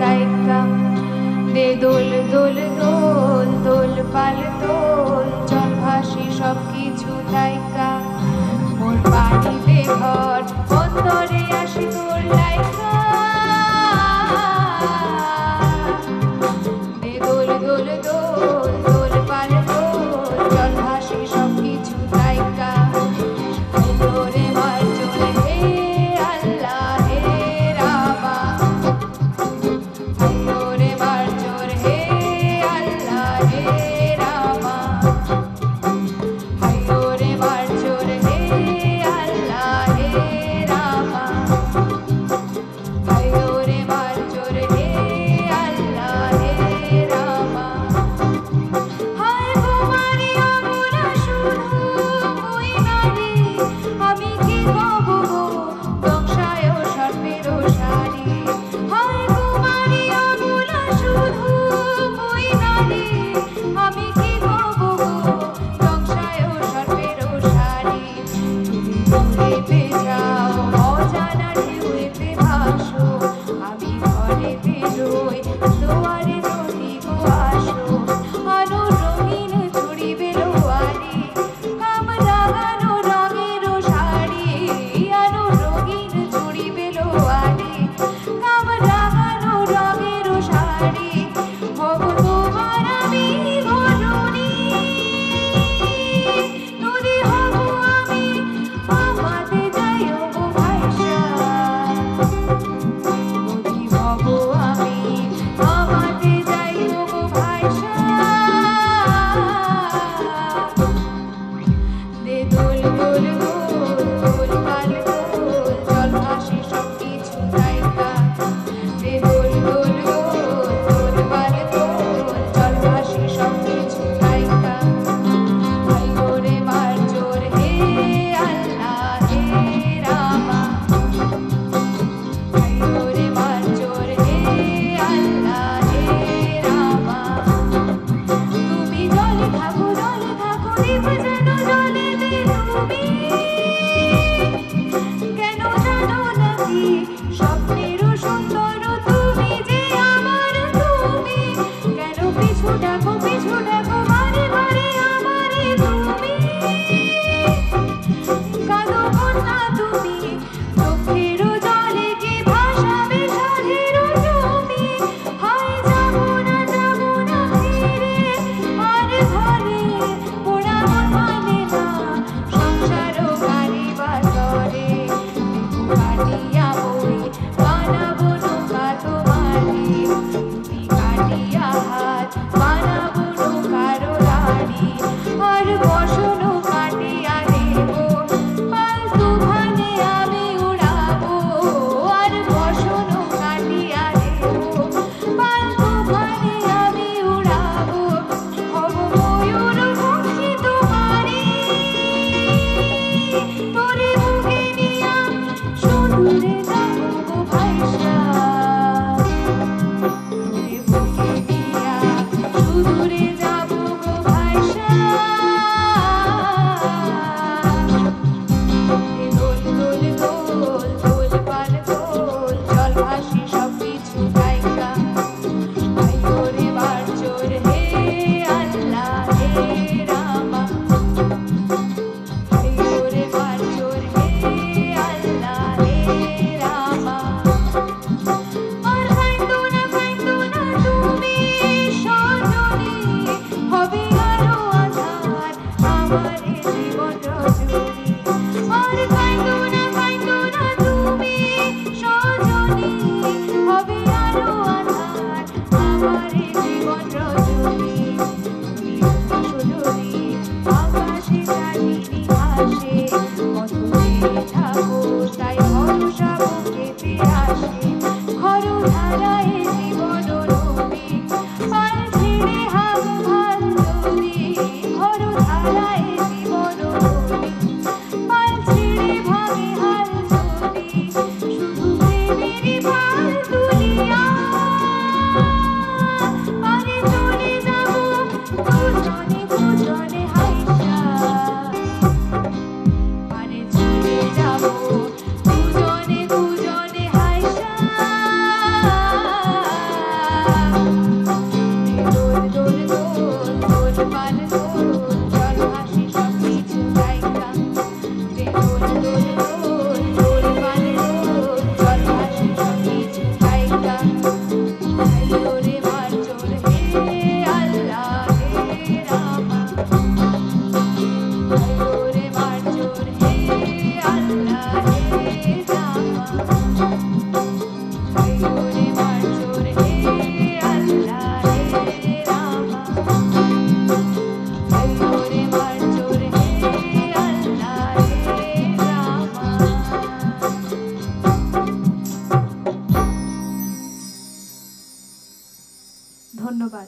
তাইকা দে দোল দোল দোল দোল পাল দোল চল ভাসি সব কিছু তাইকা মোর পানিতে ঘর অন্তরে আসি তোর লাইকা দে দোল দোল দোল দোল পাল দোল চল ভাসি সব কিছু তাইকা তোরে মার চলে হে আল্লাহ হে রামা তোরে মার চোর হে আল্লাহ হে রামা তোরে মার চোর হে আল্লাহ হে রামা তোরে মার চোর হে আল্লাহ হে রামা হায় তোমারি অমনা শুধু কই না রে আমি কি পাবো গো দংশায় সর্বের সারি হায় তোমারি অমনা শুধু কই না রে আমি কি পাবো গো দংশায় সর্বের সারি তুমি যাও অজানা ঢেউতে ভাসো আমি ঘরেতে রই দুয়ারে নদী গো আসো আলো রঙিন চুড়ি বেলোয়ারি কাম লাগানো রঙের শাড়ি আলো রঙিন চুড়ি বেলোয়ারি কাম লাগানো রঙের শাড়ি হব তোমার আমি ঘরণী নদী হব আমি আমাতে যাইও গো ভাইসা নদী হব আমি আমাতে যাইও গো ভাইসা দে দোল দোল দোল দোল পাল দোল চল ভাসি সব কিছু তাইকা দে দোল দোল দোল দোল পাল দোল চল ভাসি সব কিছু তাইকা ভাই ওরে মার চোর হে আল্লাহ হে রামা ভাই ওরে মার চোর হে আল্লাহ হে রামা তুমি জলে থাকো দীপ যেন জলে দে তুমি কেন জানো নাকি স্বপ্নের সুন্দর তুমি যে আমার তুমি কেন পিছু ডাকো বারে বারে আমারে তুমি কাঁদো কন্যা তুমি চোখের জলে কি ভাসাবে সাধের জমি হায় যাবো না ফিরে আর ঘরে পোড়া মন মানে না সংসার গাড়ি বাসরে কাটিয়া বই বানাবো নৌকা তোমারে তুমি কাটিয়া হাত বানাবো নৌকার লাড়ি আর বসনো কাটিয়া দেবো পাল তুফানে আমি উড়াবো আর বসনো কাটিয়া দেবো পাল তুফানে আমি উড়াবো হব ময়ূর পক্ষী তোমারে তোরে বুকে নিয়া সুদূরে যাবো গো ভাইসা তোরে বুকে নিয়া সুদূরে যাবো গো ভাইসা দোল দোল দোল দোল পাল দোল চল ভাসি সব কিছু তাইকা ভাই ওরে মার চোর হে আল্লাহ হে রামা ভাই ওরে মার চোর হে আল্লাহ হে রামা আর কাইন্দো না তুমি সজনী হবে আরো আধার আমারে জীবন রজনী আর কাইন্দো না তুমি সজনী হবে আরো আধার আমারে জীবন রজনী তুমি সুন্দরী আকাশে চাঁদিনী ভাসে মধুরে থাকো তাই ভরসা বুকেতে আসে ঘর ধারায় জীবন নদী পাল ছেড়ে হাম ভাল যদি ঘর ধারায় জীবন নদী পাল ছেড়ে ভাঙে হাল যদি শুধু প্রেমেরই পাল তুলিয়া ধন্যবাদ।